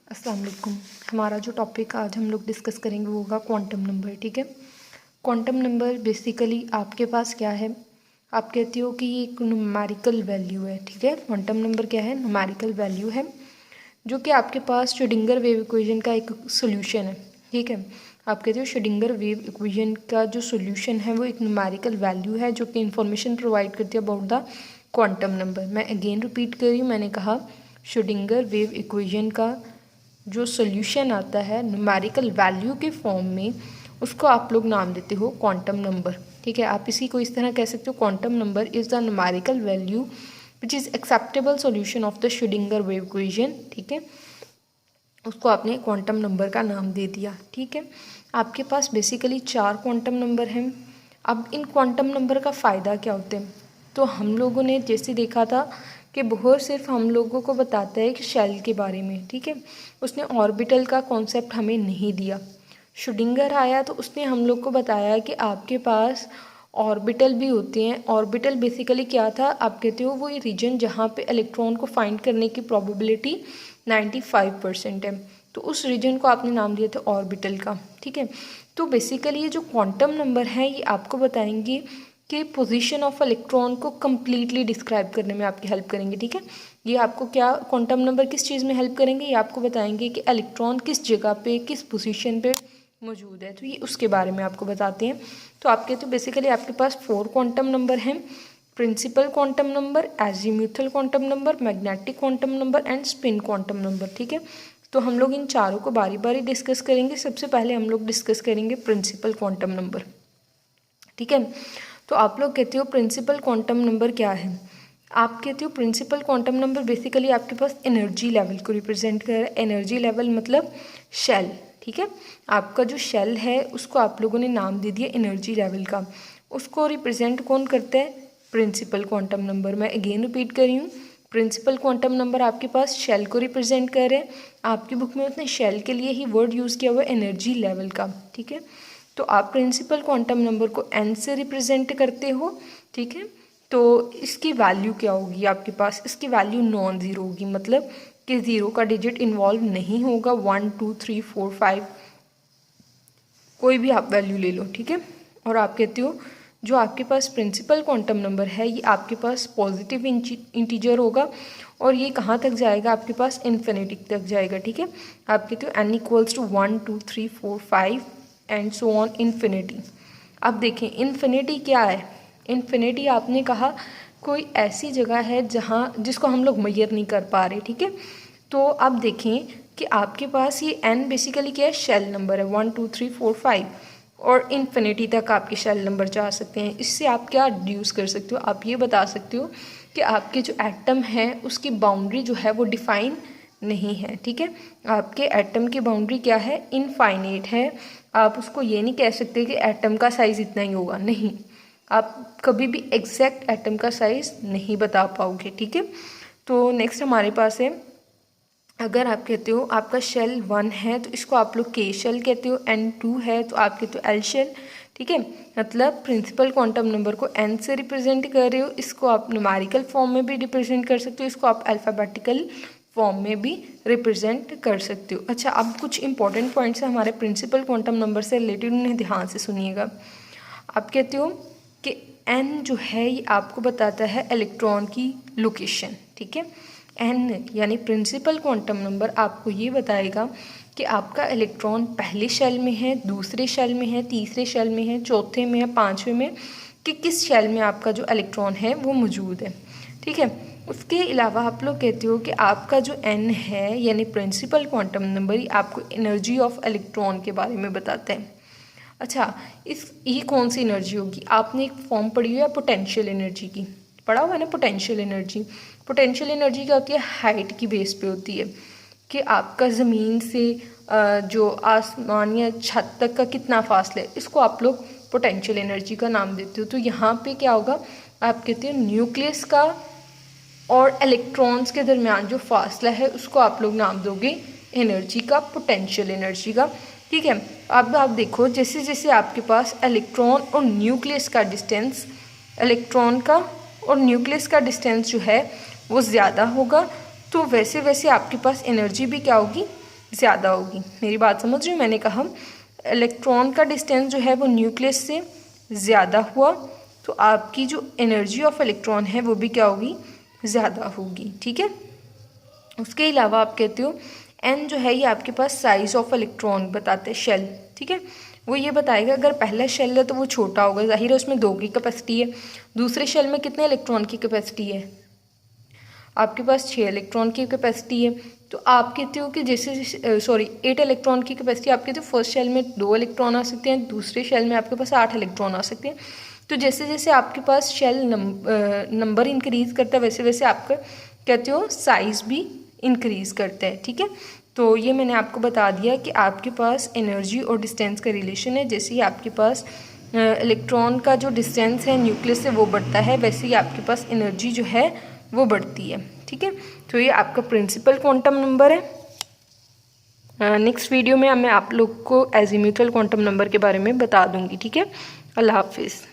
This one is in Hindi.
अस्सलाम वालेकुम। हमारा जो टॉपिक आज हम लोग डिस्कस करेंगे वो होगा क्वांटम नंबर। ठीक है, क्वांटम नंबर बेसिकली आपके पास क्या है, आप कहते हो कि ये एक न्यूमेरिकल वैल्यू है। ठीक है, क्वांटम नंबर क्या है, न्यूमेरिकल वैल्यू है जो कि आपके पास श्रोडिंगर वेव इक्वेशन का एक सोल्यूशन है। ठीक है, आप कहते हो श्रोडिंगर वेव इक्वेशन का जो सोल्यूशन है वो एक न्यूमेरिकल वैल्यू है जो कि इंफॉर्मेशन प्रोवाइड करती है अबाउट द क्वांटम नंबर। मैं अगेन रिपीट कर रही हूँ, मैंने कहा श्रोडिंगर वेव इक्वेशन का जो सोल्यूशन आता है न्यूमेरिकल वैल्यू के फॉर्म में, उसको आप लोग नाम देते हो क्वांटम नंबर। ठीक है, आप इसी को इस तरह कह सकते हो, quantum number is the numerical value which is acceptable solution of the Schrodinger wave equation. ठीक है, उसको आपने क्वांटम नंबर का नाम दे दिया। ठीक है, आपके पास बेसिकली 4 क्वांटम नंबर हैं। अब इन क्वांटम नंबर का फ़ायदा क्या होता है, तो हम लोगों ने जैसे देखा था कि बोहर सिर्फ हम लोगों को बताता है कि शेल के बारे में। ठीक है, उसने ऑर्बिटल का कॉन्सेप्ट हमें नहीं दिया। श्रोडिंगर आया तो उसने हम लोग को बताया कि आपके पास ऑर्बिटल भी होते हैं। ऑर्बिटल बेसिकली क्या था, आप कहते हो वो रीजन जहाँ पे इलेक्ट्रॉन को फाइंड करने की प्रोबेबिलिटी 95% है, तो उस रीजन को आपने नाम दिया था ऑर्बिटल का। ठीक है, तो बेसिकली ये जो क्वांटम नंबर है ये आपको बताएंगे कि पोजीशन ऑफ इलेक्ट्रॉन को कम्प्लीटली डिस्क्राइब करने में आपकी हेल्प करेंगे। ठीक है, ये आपको क्या क्वांटम नंबर किस चीज़ में हेल्प करेंगे, ये आपको बताएंगे कि इलेक्ट्रॉन किस जगह पे किस पोजीशन पे मौजूद है, तो ये उसके बारे में आपको बताते हैं। तो आप कहते हो बेसिकली आपके पास 4 क्वांटम नंबर हैं, principal quantum number, azimuthal quantum number, magnetic quantum number and spin quantum number. ठीक है, तो हम लोग इन चारों को बारी बारी डिस्कस करेंगे। सबसे पहले हम लोग डिस्कस करेंगे प्रिंसिपल क्वांटम नंबर। ठीक है, तो आप लोग कहते हो प्रिंसिपल क्वांटम नंबर क्या है, आप कहते हो प्रिंसिपल क्वांटम नंबर बेसिकली आपके पास एनर्जी लेवल को रिप्रेजेंट कर रहा है। एनर्जी लेवल मतलब शेल। ठीक है, आपका जो शेल है उसको आप लोगों ने नाम दे दिया एनर्जी लेवल का। उसको रिप्रेजेंट कौन करता है, प्रिंसिपल क्वांटम नंबर। मैं अगेन रिपीट कर रही हूँ, प्रिंसिपल क्वांटम नंबर आपके पास शेल को रिप्रेजेंट कर रहे हैं। आपकी बुक में उसने शेल के लिए ही वर्ड यूज़ किया हुआ है एनर्जी लेवल का। ठीक है, तो आप प्रिंसिपल क्वांटम नंबर को n से रिप्रेजेंट करते हो। ठीक है, तो इसकी वैल्यू क्या होगी आपके पास, इसकी वैल्यू नॉन ज़ीरो होगी, मतलब कि ज़ीरो का डिजिट इन्वॉल्व नहीं होगा। 1 2 3 4 5 कोई भी आप वैल्यू ले लो। ठीक है, और आप कहते हो जो आपके पास प्रिंसिपल क्वांटम नंबर है ये आपके पास पॉजिटिव इंटीजर होगा और ये कहाँ तक जाएगा, आपके पास इन्फिनिटी तक जाएगा। ठीक है, आप कहते हो n equals to 1 2 3 4 5 and so on infinity. अब देखें इन्फिनिटी क्या है, इन्फिनिटी आपने कहा कोई ऐसी जगह है जहाँ जिसको हम लोग मेजर नहीं कर पा रहे। ठीक है, तो अब देखें कि आपके पास ये n बेसिकली क्या है, शेल नंबर है 1 2 3 4 5 और इन्फिनिटी तक आपके शेल नंबर जा सकते हैं। इससे आप क्या डिड्यूस कर सकते हो, आप ये बता सकते हो कि आपके जो एटम है उसकी बाउंड्री जो है वो डिफाइन नहीं है। ठीक है, आपके एटम की बाउंड्री क्या है, इनफाइनाइट है। आप उसको ये नहीं कह सकते कि एटम का साइज़ इतना ही होगा, नहीं, आप कभी भी एग्जैक्ट एटम का साइज़ नहीं बता पाओगे। ठीक है, तो नेक्स्ट हमारे पास है, अगर आप कहते हो आपका शेल 1 है तो इसको आप लोग के शेल कहते हो, n2 है तो आप कहते हो एल शेल। ठीक है, मतलब प्रिंसिपल क्वांटम नंबर को n से रिप्रेजेंट कर रहे हो, इसको आप न्यूमेरिकल फॉर्म में भी रिप्रेजेंट कर सकते हो, इसको आप अल्फ़ाबेटिकल फॉर्म में भी रिप्रेजेंट कर सकते हो। अच्छा, अब कुछ इंपॉर्टेंट पॉइंट्स है हमारे प्रिंसिपल क्वांटम नंबर से रिलेटेड, उन्हें ध्यान से सुनिएगा। आप कहते हो कि n जो है ये आपको बताता है इलेक्ट्रॉन की लोकेशन। ठीक है, n यानी प्रिंसिपल क्वांटम नंबर आपको ये बताएगा कि आपका इलेक्ट्रॉन पहले शेल में है, दूसरे शेल में है, तीसरे शेल में है, चौथे में है, पाँचवें में, कि किस शेल में आपका जो इलेक्ट्रॉन है वो मौजूद है। ठीक है, उसके अलावा आप लोग कहते हो कि आपका जो n है यानी प्रिंसिपल क्वांटम नंबर ही आपको एनर्जी ऑफ इलेक्ट्रॉन के बारे में बताता है। अच्छा, ये कौन सी एनर्जी होगी, आपने एक फॉर्म पढ़ी हुई है पोटेंशियल एनर्जी की, पढ़ा हुआ है ना पोटेंशियल एनर्जी। पोटेंशियल एनर्जी क्या होती है, हाइट की बेस पे होती है कि आपका ज़मीन से जो आसमान या छत तक का कितना फासला है, इसको आप लोग पोटेंशियल एनर्जी का नाम देते हो। तो यहाँ पे क्या होगा, आप कहते हो न्यूक्लियस का और इलेक्ट्रॉन्स के दरमियान जो फासला है उसको आप लोग नाम दोगे एनर्जी का, पोटेंशियल एनर्जी का। ठीक है, अब आप देखो जैसे जैसे आपके पास इलेक्ट्रॉन और न्यूक्लियस का डिस्टेंस, इलेक्ट्रॉन का और न्यूक्लियस का डिस्टेंस जो है वो ज़्यादा होगा, तो वैसे वैसे आपके पास एनर्जी भी क्या होगी, ज़्यादा होगी। मेरी बात समझ रही हो? मैंने कहा इलेक्ट्रॉन का डिस्टेंस जो है वो न्यूक्लियस से ज़्यादा हुआ तो आपकी जो एनर्जी ऑफ इलेक्ट्रॉन है वो भी क्या होगी, ज़्यादा होगी। ठीक है। उसके अलावा आप कहते हो एन जो है ये आपके पास साइज ऑफ इलेक्ट्रॉन बताते हैं, शेल। ठीक है, वो ये बताएगा अगर पहला शेल है तो वो छोटा होगा, जाहिर है उसमें 2 की कैपेसिटी है। दूसरे शेल में कितने इलेक्ट्रॉन की कैपेसिटी है, आपके पास 6 इलेक्ट्रॉन की कैपेसिटी है। तो आप कहते हो कि जैसे 8 इलेक्ट्रॉन की कैपेसिटी, आप कहते हो फर्स्ट शेल में 2 इलेक्ट्रॉन आ सकते हैं, दूसरे शेल में आपके पास 8 इलेक्ट्रॉन आ सकते हैं। तो जैसे जैसे आपके पास शेल नंबर इंक्रीज़ करता है वैसे वैसे आपका कहते हो साइज़ भी इंक्रीज़ करता है। ठीक है, तो ये मैंने आपको बता दिया कि आपके पास एनर्जी और डिस्टेंस का रिलेशन है। जैसे ही आपके पास इलेक्ट्रॉन का जो डिस्टेंस है न्यूक्लियस से वो बढ़ता है, वैसे ही आपके पास एनर्जी जो है वो बढ़ती है। ठीक है, तो ये आपका प्रिंसिपल क्वांटम नंबर है। नेक्स्ट वीडियो में मैं आप लोग को एजीम्यूथल क्वांटम नंबर के बारे में बता दूंगी। ठीक है, अल्लाह हाफिज़।